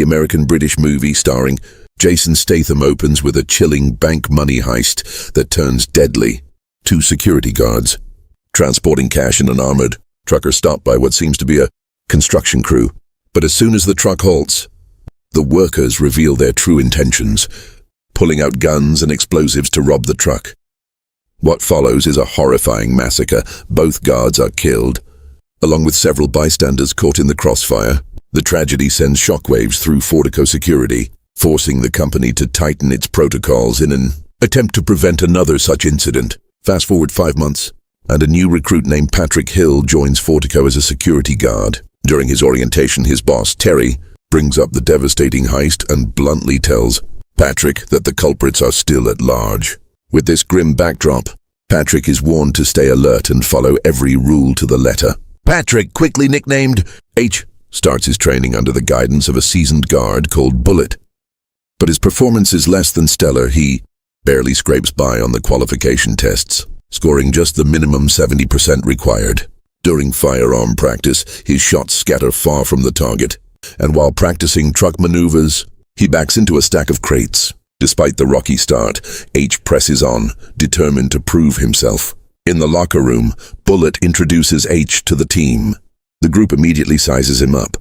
American-British movie starring Jason Statham opens with a chilling bank money heist that turns deadly. Two security guards transporting cash in an armored truck are stopped by what seems to be a construction crew. But as soon as the truck halts, the workers reveal their true intentions, pulling out guns and explosives to rob the truck. What follows is a horrifying massacre. Both guards are killed, along with several bystanders caught in the crossfire. The tragedy sends shockwaves through Fortico security, forcing the company to tighten its protocols in an attempt to prevent another such incident. Fast forward 5 months, and a new recruit named Patrick Hill joins Fortico as a security guard. During his orientation, his boss, Terry, brings up the devastating heist and bluntly tells Patrick that the culprits are still at large. With this grim backdrop, Patrick is warned to stay alert and follow every rule to the letter. Patrick, quickly nicknamed H, starts his training under the guidance of a seasoned guard called Bullet. But his performance is less than stellar. He barely scrapes by on the qualification tests, scoring just the minimum 70% required. During firearm practice, his shots scatter far from the target, and while practicing truck maneuvers, he backs into a stack of crates. Despite the rocky start, H presses on, determined to prove himself. In the locker room, Bullet introduces H to the team. The group immediately sizes him up,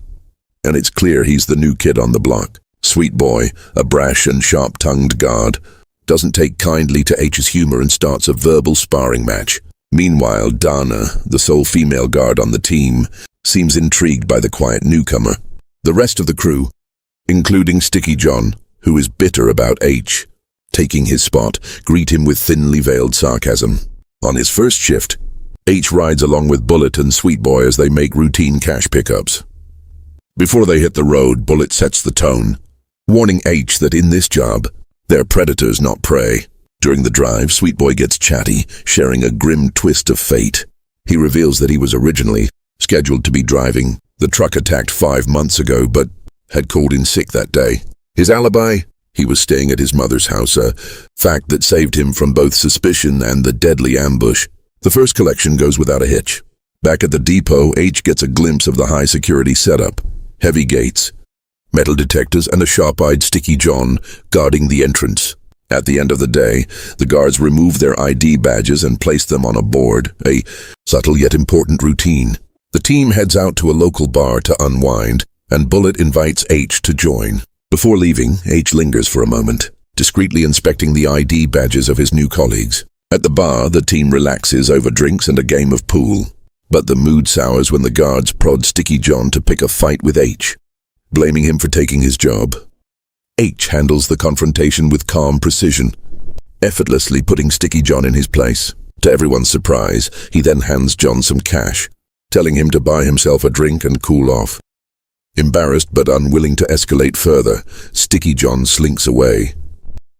and it's clear he's the new kid on the block. Sweet Boy, a brash and sharp-tongued guard, doesn't take kindly to H's humor and starts a verbal sparring match. Meanwhile, Dana, the sole female guard on the team, seems intrigued by the quiet newcomer. The rest of the crew, including Sticky John, who is bitter about H taking his spot, greet him with thinly veiled sarcasm. On his first shift, H rides along with Bullet and Sweet Boy as they make routine cash pickups. Before they hit the road, Bullet sets the tone, warning H that in this job, they're predators, not prey. During the drive, Sweet Boy gets chatty, sharing a grim twist of fate. He reveals that he was originally scheduled to be driving the truck attacked 5 months ago, but had called in sick that day. His alibi? He was staying at his mother's house, a fact that saved him from both suspicion and the deadly ambush. The first collection goes without a hitch. Back at the depot, H gets a glimpse of the high-security setup. Heavy gates, metal detectors, and a sharp-eyed Sticky John guarding the entrance. At the end of the day, the guards remove their ID badges and place them on a board, a subtle yet important routine. The team heads out to a local bar to unwind, and Bullet invites H to join. Before leaving, H lingers for a moment, discreetly inspecting the ID badges of his new colleagues. At the bar, the team relaxes over drinks and a game of pool. But the mood sours when the guards prod Sticky John to pick a fight with H, blaming him for taking his job. H handles the confrontation with calm precision, effortlessly putting Sticky John in his place. To everyone's surprise, he then hands John some cash, telling him to buy himself a drink and cool off. Embarrassed but unwilling to escalate further, Sticky John slinks away.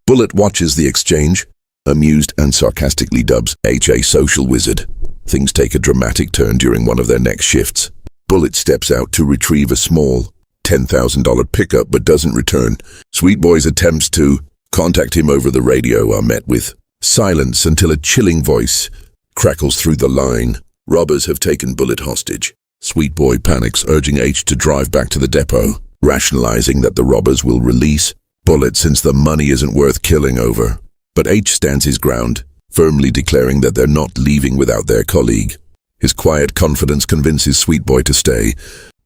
Bullet watches the exchange, amused and sarcastically dubs H a social wizard. Things take a dramatic turn during one of their next shifts. Bullet steps out to retrieve a small $10,000 pickup but doesn't return. Sweet Boy's attempts to contact him over the radio are met with silence until a chilling voice crackles through the line. Robbers have taken Bullet hostage. Sweet Boy panics, urging H to drive back to the depot, rationalizing that the robbers will release Bullet since the money isn't worth killing over. But H stands his ground, firmly declaring that they're not leaving without their colleague. His quiet confidence convinces Sweet Boy to stay,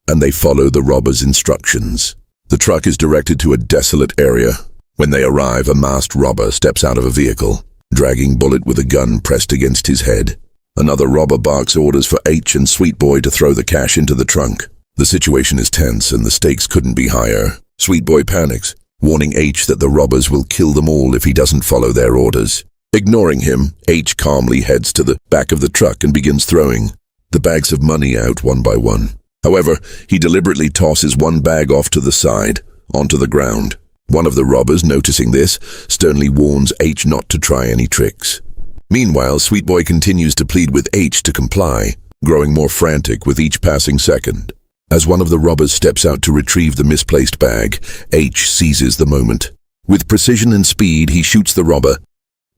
and they follow the robbers' instructions. The truck is directed to a desolate area. When they arrive, a masked robber steps out of a vehicle, dragging Bullet with a gun pressed against his head. Another robber barks orders for H and Sweet Boy to throw the cash into the trunk. The situation is tense and the stakes couldn't be higher. Sweet Boy panics, warning H that the robbers will kill them all if he doesn't follow their orders. Ignoring him, H calmly heads to the back of the truck and begins throwing the bags of money out one by one. However, he deliberately tosses one bag off to the side, onto the ground. One of the robbers, noticing this, sternly warns H not to try any tricks. Meanwhile, Sweet Boy continues to plead with H to comply, growing more frantic with each passing second. As one of the robbers steps out to retrieve the misplaced bag, H seizes the moment. With precision and speed, he shoots the robber,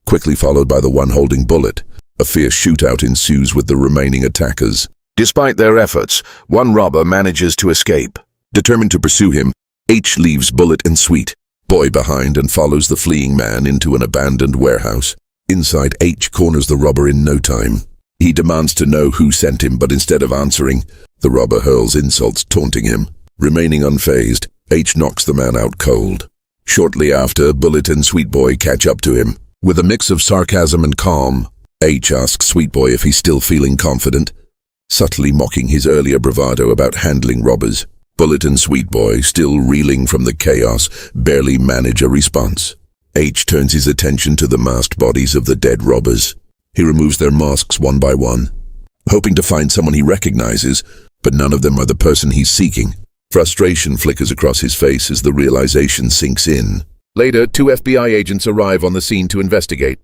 quickly followed by the one holding Bullet. A fierce shootout ensues with the remaining attackers. Despite their efforts, one robber manages to escape. Determined to pursue him, H leaves Bullet and Sweet Boy behind and follows the fleeing man into an abandoned warehouse. Inside, H corners the robber in no time. He demands to know who sent him, but instead of answering, the robber hurls insults, taunting him. Remaining unfazed, H knocks the man out cold. Shortly after, Bullet and Sweet Boy catch up to him. With a mix of sarcasm and calm, H asks Sweet Boy if he's still feeling confident, subtly mocking his earlier bravado about handling robbers. Bullet and Sweet Boy, still reeling from the chaos, barely manage a response. H turns his attention to the masked bodies of the dead robbers. He removes their masks one by one, hoping to find someone he recognizes, but none of them are the person he's seeking. Frustration flickers across his face as the realization sinks in. Later, 2 FBI agents arrive on the scene to investigate.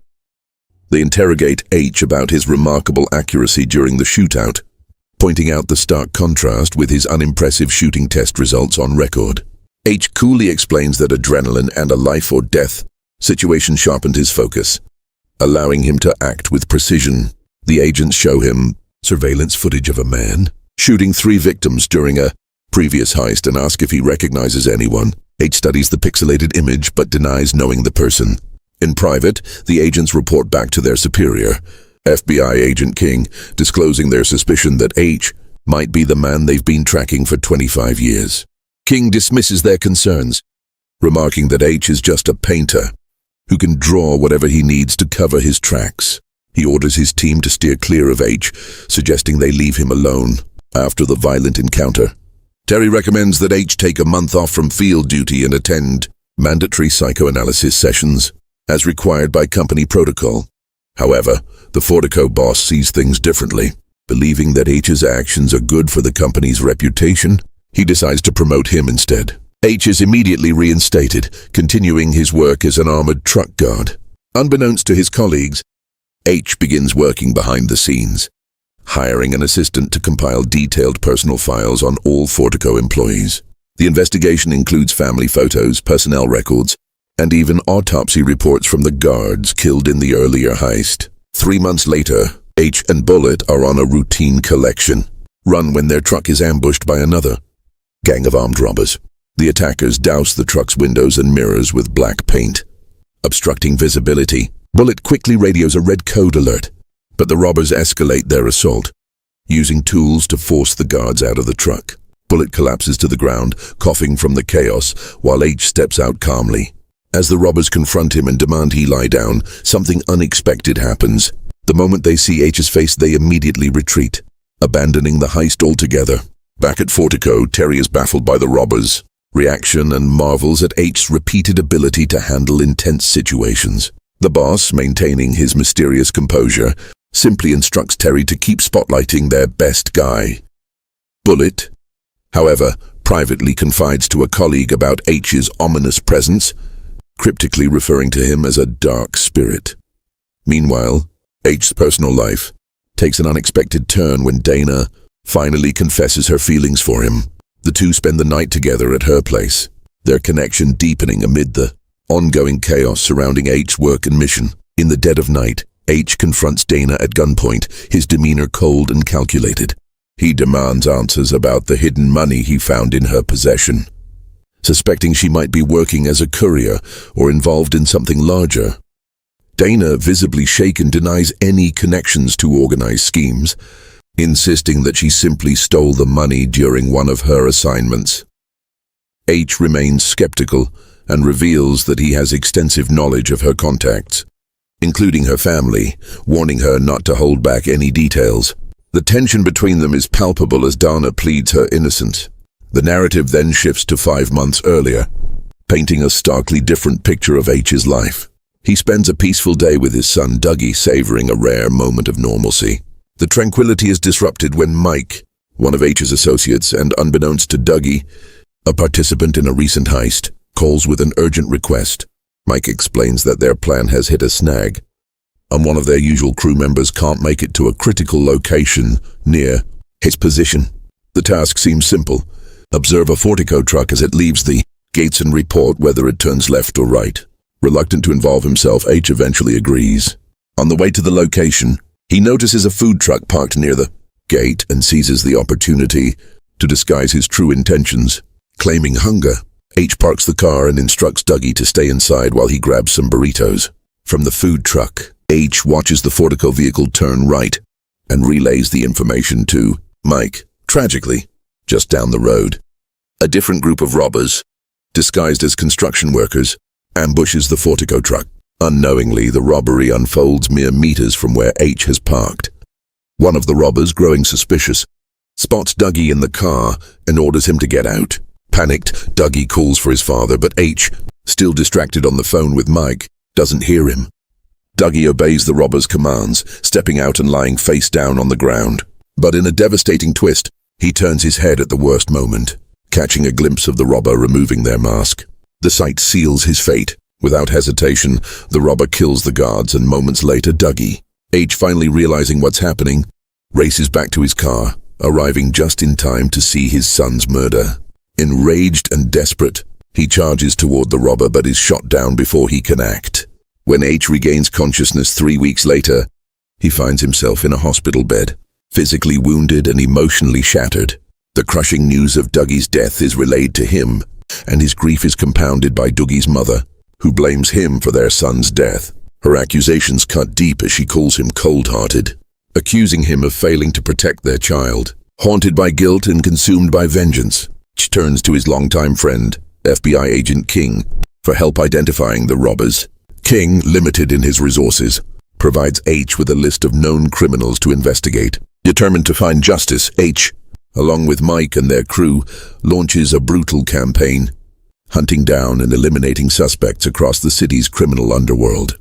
They interrogate H about his remarkable accuracy during the shootout, pointing out the stark contrast with his unimpressive shooting test results on record. H coolly explains that adrenaline and a life-or-death situation sharpened his focus, allowing him to act with precision. The agents show him surveillance footage of a man shooting 3 victims during a previous heist and ask if he recognizes anyone. H studies the pixelated image but denies knowing the person. In private, the agents report back to their superior, FBI Agent King, disclosing their suspicion that H might be the man they've been tracking for 25 years. King dismisses their concerns, remarking that H is just a painter who can draw whatever he needs to cover his tracks. He orders his team to steer clear of H, suggesting they leave him alone after the violent encounter. Terry recommends that H take a month off from field duty and attend mandatory psychoanalysis sessions, as required by company protocol. However, the Fortico boss sees things differently. Believing that H's actions are good for the company's reputation, he decides to promote him instead. H is immediately reinstated, continuing his work as an armored truck guard. Unbeknownst to his colleagues, H begins working behind the scenes, hiring an assistant to compile detailed personal files on all Fortico employees. The investigation includes family photos, personnel records, and even autopsy reports from the guards killed in the earlier heist. 3 months later, H and Bullet are on a routine collection run when their truck is ambushed by another gang of armed robbers. The attackers douse the truck's windows and mirrors with black paint, obstructing visibility. Bullet quickly radios a red code alert, but the robbers escalate their assault, using tools to force the guards out of the truck. Bullet collapses to the ground, coughing from the chaos, while H steps out calmly. As the robbers confront him and demand he lie down, something unexpected happens. The moment they see H's face, they immediately retreat, abandoning the heist altogether. Back at Fortico, Terry is baffled by the robbers' reaction and marvels at H's repeated ability to handle intense situations. The boss, maintaining his mysterious composure, simply instructs Terry to keep spotlighting their best guy. Bullet, however, privately confides to a colleague about H's ominous presence, cryptically referring to him as a dark spirit. Meanwhile, H's personal life takes an unexpected turn when Dana finally confesses her feelings for him. The two spend the night together at her place, their connection deepening amid the ongoing chaos surrounding H's work and mission. In the dead of night, H confronts Dana at gunpoint, his demeanor cold and calculated. He demands answers about the hidden money he found in her possession, suspecting she might be working as a courier or involved in something larger. Dana, visibly shaken, denies any connections to organized schemes, insisting that she simply stole the money during one of her assignments. H remains skeptical and reveals that he has extensive knowledge of her contacts, including her family, warning her not to hold back any details. The tension between them is palpable as Dana pleads her innocence. The narrative then shifts to 5 months earlier, painting a starkly different picture of H's life. He spends a peaceful day with his son Dougie, savoring a rare moment of normalcy. The tranquility is disrupted when Mike, one of H's associates and unbeknownst to Dougie, a participant in a recent heist, calls with an urgent request. Mike explains that their plan has hit a snag, and one of their usual crew members can't make it to a critical location near his position. The task seems simple. Observe a Fortico truck as it leaves the gates and report whether it turns left or right. Reluctant to involve himself, H eventually agrees. On the way to the location, he notices a food truck parked near the gate and seizes the opportunity to disguise his true intentions. Claiming hunger, H parks the car and instructs Dougie to stay inside while he grabs some burritos. From the food truck, H watches the Fortico vehicle turn right and relays the information to Mike, tragically, just down the road. A different group of robbers, disguised as construction workers, ambushes the Fortico truck. Unknowingly, the robbery unfolds mere meters from where H has parked. One of the robbers, growing suspicious, spots Dougie in the car and orders him to get out. Panicked, Dougie calls for his father, but H, still distracted on the phone with Mike, doesn't hear him. Dougie obeys the robber's commands, stepping out and lying face down on the ground. But in a devastating twist, he turns his head at the worst moment, catching a glimpse of the robber removing their mask. The sight seals his fate. Without hesitation, the robber kills the guards, and moments later, Dougie, H finally realizing what's happening, races back to his car, arriving just in time to see his son's murder. Enraged and desperate, he charges toward the robber but is shot down before he can act. When H regains consciousness 3 weeks later, he finds himself in a hospital bed, physically wounded and emotionally shattered. The crushing news of Dougie's death is relayed to him, and his grief is compounded by Dougie's mother, who blames him for their son's death. Her accusations cut deep as she calls him cold-hearted, accusing him of failing to protect their child. Haunted by guilt and consumed by vengeance, she turns to his longtime friend, FBI agent King, for help identifying the robbers. King, limited in his resources, provides H with a list of known criminals to investigate. Determined to find justice, H, along with Mike and their crew, launches a brutal campaign, hunting down and eliminating suspects across the city's criminal underworld.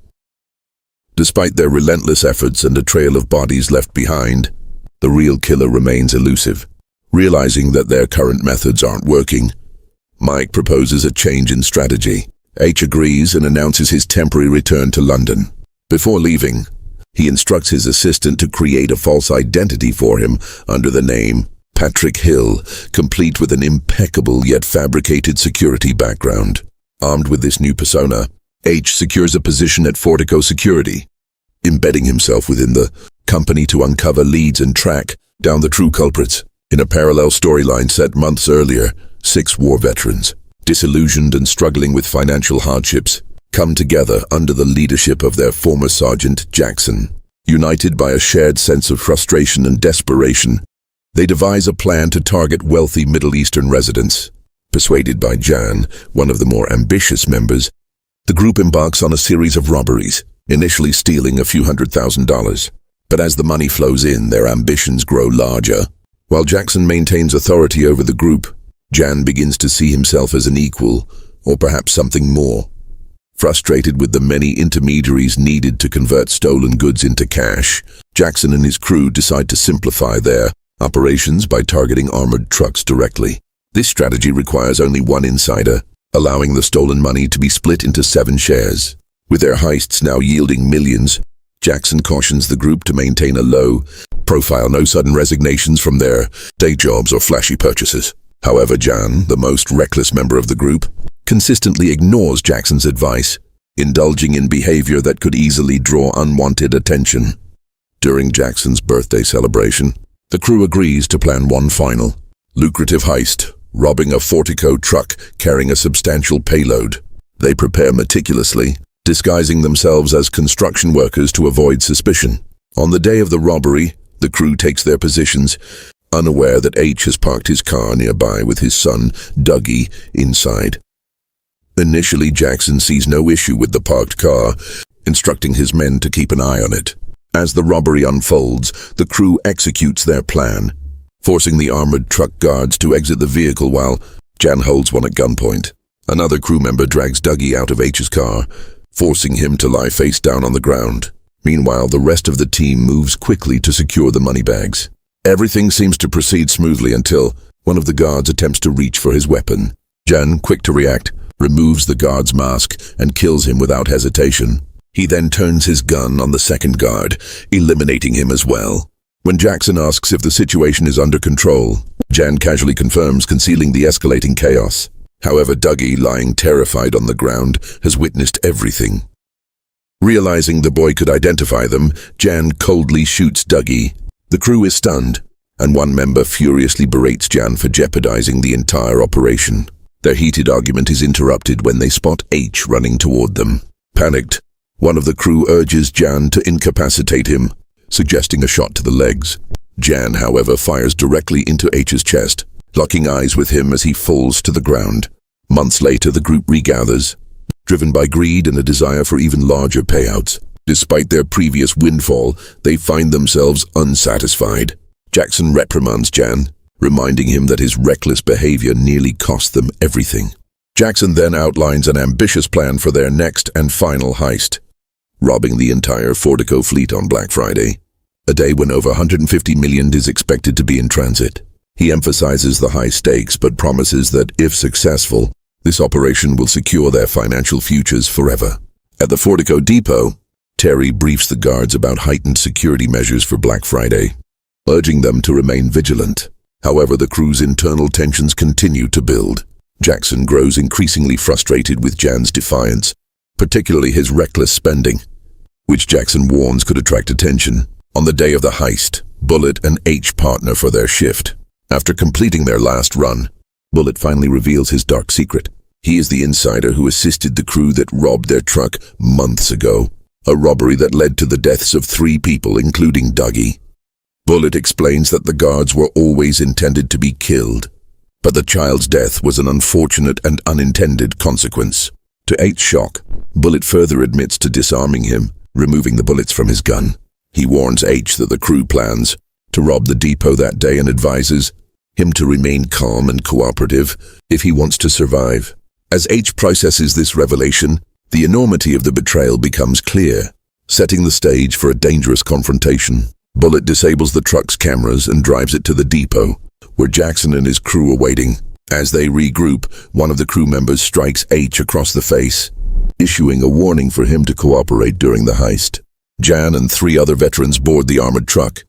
Despite their relentless efforts and a trail of bodies left behind, the real killer remains elusive. Realizing that their current methods aren't working, Mike proposes a change in strategy. H agrees and announces his temporary return to London. Before leaving, he instructs his assistant to create a false identity for him under the name Patrick Hill, complete with an impeccable yet fabricated security background. Armed with this new persona, H secures a position at Fortico Security, embedding himself within the company to uncover leads and track down the true culprits. In a parallel storyline set months earlier, 6 war veterans, disillusioned and struggling with financial hardships, come together under the leadership of their former Sergeant Jackson. United by a shared sense of frustration and desperation, they devise a plan to target wealthy Middle Eastern residents. Persuaded by Jan, one of the more ambitious members, the group embarks on a series of robberies, initially stealing a few $100,000. But as the money flows in, their ambitions grow larger. While Jackson maintains authority over the group, Jan begins to see himself as an equal, or perhaps something more. Frustrated with the many intermediaries needed to convert stolen goods into cash, Jackson and his crew decide to simplify their operations by targeting armored trucks directly. This strategy requires only one insider, allowing the stolen money to be split into 7 shares. With their heists now yielding millions, Jackson cautions the group to maintain a low profile, no sudden resignations from their day jobs or flashy purchases. However, Jan, the most reckless member of the group, consistently ignores Jackson's advice, indulging in behavior that could easily draw unwanted attention. During Jackson's birthday celebration, the crew agrees to plan one final, lucrative heist, robbing a Fortico truck carrying a substantial payload. They prepare meticulously, disguising themselves as construction workers to avoid suspicion. On the day of the robbery, the crew takes their positions, unaware that H has parked his car nearby with his son, Dougie, inside. Initially, Jackson sees no issue with the parked car, instructing his men to keep an eye on it. As the robbery unfolds, the crew executes their plan, forcing the armored truck guards to exit the vehicle while Jan holds one at gunpoint. Another crew member drags Dougie out of H's car, forcing him to lie face down on the ground. Meanwhile, the rest of the team moves quickly to secure the money bags. Everything seems to proceed smoothly until one of the guards attempts to reach for his weapon. Jan, quick to react, removes the guard's mask and kills him without hesitation. He then turns his gun on the second guard, eliminating him as well. When Jackson asks if the situation is under control, Jan casually confirms, concealing the escalating chaos. However, Dougie, lying terrified on the ground, has witnessed everything. Realizing the boy could identify them, Jan coldly shoots Dougie. The crew is stunned, and one member furiously berates Jan for jeopardizing the entire operation. Their heated argument is interrupted when they spot H running toward them. Panicked, one of the crew urges Jan to incapacitate him, suggesting a shot to the legs. Jan, however, fires directly into H's chest, locking eyes with him as he falls to the ground. Months later, the group regathers, driven by greed and a desire for even larger payouts. Despite their previous windfall, they find themselves unsatisfied. Jackson reprimands Jan, reminding him that his reckless behavior nearly cost them everything. Jackson then outlines an ambitious plan for their next and final heist, robbing the entire Fordico fleet on Black Friday, a day when over 150 million is expected to be in transit. He emphasizes the high stakes but promises that, if successful, this operation will secure their financial futures forever. At the Fordico depot, Terry briefs the guards about heightened security measures for Black Friday, urging them to remain vigilant. However, the crew's internal tensions continue to build. Jackson grows increasingly frustrated with Jan's defiance, particularly his reckless spending, which Jackson warns could attract attention. On the day of the heist, Bullet and H partner for their shift. After completing their last run, Bullet finally reveals his dark secret. He is the insider who assisted the crew that robbed their truck months ago, a robbery that led to the deaths of 3 people, including Dougie. Bullet explains that the guards were always intended to be killed, but the child's death was an unfortunate and unintended consequence. To H's shock, Bullet further admits to disarming him, removing the bullets from his gun. He warns H that the crew plans to rob the depot that day and advises him to remain calm and cooperative if he wants to survive. As H processes this revelation, the enormity of the betrayal becomes clear, setting the stage for a dangerous confrontation. Bullet disables the truck's cameras and drives it to the depot, where Jackson and his crew are waiting. As they regroup, one of the crew members strikes H across the face, issuing a warning for him to cooperate during the heist. Jan and 3 other veterans board the armored truck,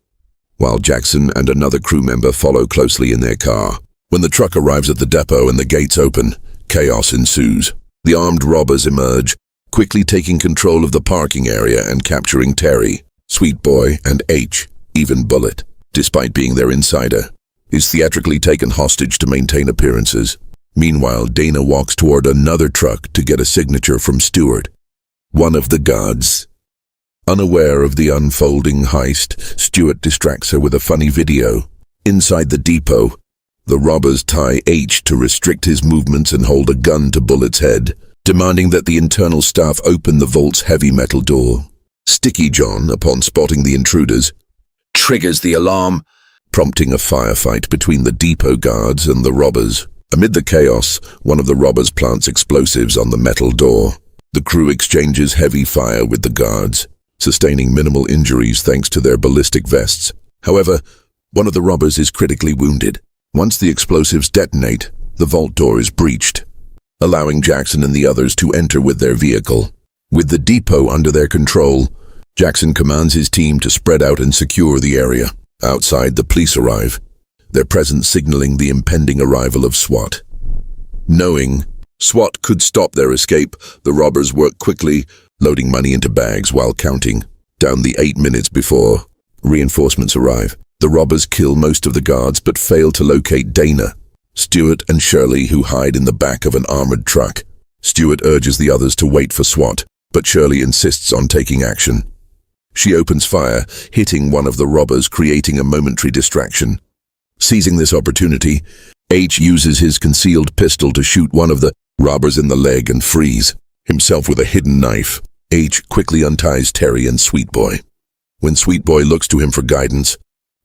while Jackson and another crew member follow closely in their car. When the truck arrives at the depot and the gates open, chaos ensues. The armed robbers emerge, quickly taking control of the parking area and capturing Terry, Sweet Boy, and H. Even Bullet, despite being their insider, is theatrically taken hostage to maintain appearances. Meanwhile, Dana walks toward another truck to get a signature from Stewart, one of the guards. Unaware of the unfolding heist, Stewart distracts her with a funny video. Inside the depot, the robbers tie H to restrict his movements and hold a gun to Bullet's head, demanding that the internal staff open the vault's heavy metal door. Sticky John, upon spotting the intruders, triggers the alarm, prompting a firefight between the depot guards and the robbers. Amid the chaos, one of the robbers plants explosives on the metal door. The crew exchanges heavy fire with the guards, sustaining minimal injuries thanks to their ballistic vests. However, one of the robbers is critically wounded. Once the explosives detonate, the vault door is breached, allowing Jackson and the others to enter with their vehicle. With the depot under their control, Jackson commands his team to spread out and secure the area. Outside, the police arrive, their presence signaling the impending arrival of SWAT. Knowing SWAT could stop their escape, the robbers work quickly, loading money into bags while counting down the 8 minutes before reinforcements arrive. The robbers kill most of the guards but fail to locate Dana, Stewart, and Shirley, who hide in the back of an armored truck. Stewart urges the others to wait for SWAT, but Shirley insists on taking action. She opens fire, hitting one of the robbers, creating a momentary distraction. Seizing this opportunity, H uses his concealed pistol to shoot one of the robbers in the leg and frees himself with a hidden knife. H quickly unties Terry and Sweet Boy. When Sweet Boy looks to him for guidance,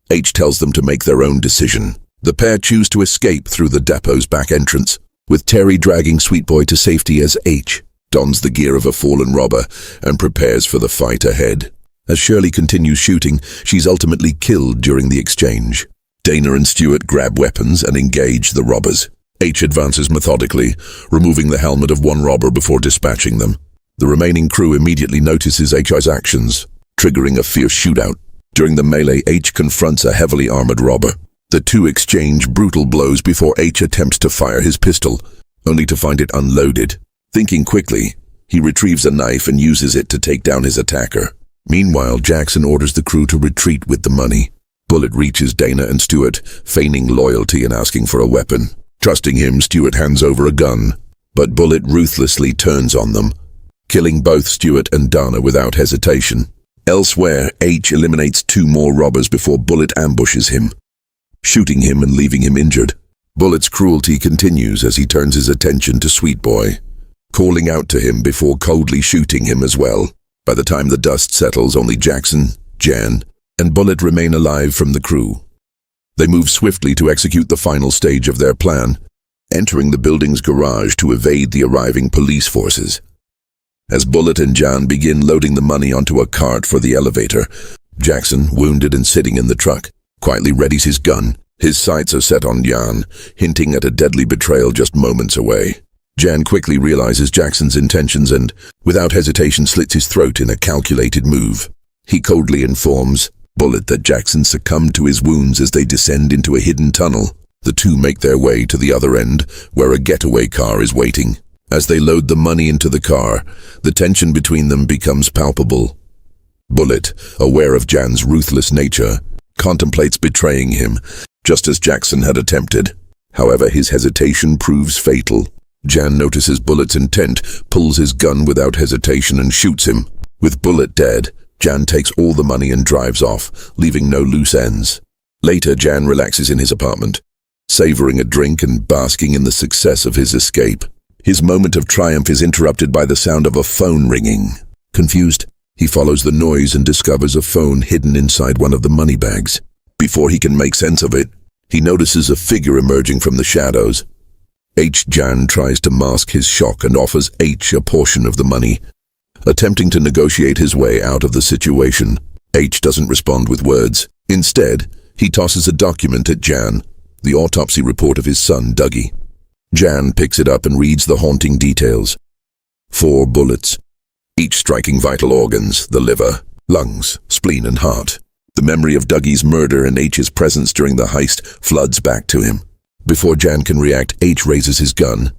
H tells them to make their own decision. The pair choose to escape through the depot's back entrance, with Terry dragging Sweet Boy to safety as H dons the gear of a fallen robber and prepares for the fight ahead. As Shirley continues shooting, she's ultimately killed during the exchange. Dana and Stewart grab weapons and engage the robbers. H advances methodically, removing the helmet of one robber before dispatching them. The remaining crew immediately notices H's actions, triggering a fierce shootout. During the melee, H confronts a heavily armored robber. The two exchange brutal blows before H attempts to fire his pistol, only to find it unloaded. Thinking quickly, he retrieves a knife and uses it to take down his attacker. Meanwhile, Jackson orders the crew to retreat with the money. Bullet reaches Dana and Stewart, feigning loyalty and asking for a weapon. Trusting him, Stewart hands over a gun, but Bullet ruthlessly turns on them, killing both Stewart and Dana without hesitation. Elsewhere, H eliminates 2 more robbers before Bullet ambushes him, shooting him and leaving him injured. Bullet's cruelty continues as he turns his attention to Sweet Boy, calling out to him before coldly shooting him as well. By the time the dust settles, only Jackson, Jan, and Bullet remain alive from the crew. They move swiftly to execute the final stage of their plan, entering the building's garage to evade the arriving police forces. As Bullet and Jan begin loading the money onto a cart for the elevator, Jackson, wounded and sitting in the truck, quietly readies his gun. His sights are set on Jan, hinting at a deadly betrayal just moments away. Jan quickly realizes Jackson's intentions and, without hesitation, slits his throat in a calculated move. He coldly informs Bullet that Jackson succumbed to his wounds as they descend into a hidden tunnel. The two make their way to the other end, where a getaway car is waiting. As they load the money into the car, the tension between them becomes palpable. Bullet, aware of Jan's ruthless nature, contemplates betraying him, just as Jackson had attempted. However, his hesitation proves fatal. Jan notices Bullet's intent, pulls his gun without hesitation and shoots him. With Bullet dead, Jan takes all the money and drives off, leaving no loose ends. Later, Jan relaxes in his apartment, savoring a drink and basking in the success of his escape. His moment of triumph is interrupted by the sound of a phone ringing. Confused, he follows the noise and discovers a phone hidden inside one of the money bags. Before he can make sense of it, he notices a figure emerging from the shadows. Jan tries to mask his shock and offers H a portion of the money, attempting to negotiate his way out of the situation. H doesn't respond with words. Instead, he tosses a document at Jan, the autopsy report of his son, Dougie. Jan picks it up and reads the haunting details. 4 bullets, each striking vital organs, the liver, lungs, spleen and heart. The memory of Dougie's murder and H's presence during the heist floods back to him. Before Jan can react, H raises his gun,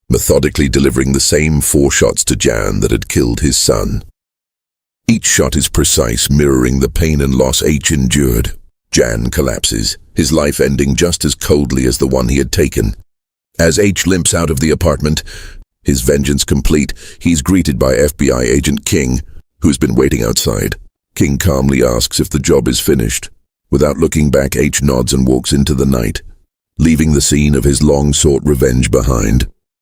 methodically delivering the same 4 shots to Jan that had killed his son. Each shot is precise, mirroring the pain and loss H endured. Jan collapses, his life ending just as coldly as the one he had taken. As H limps out of the apartment, his vengeance complete, he's greeted by FBI agent King, who's been waiting outside. King calmly asks if the job is finished. Without looking back, H nods and walks into the night, leaving the scene of his long-sought revenge behind.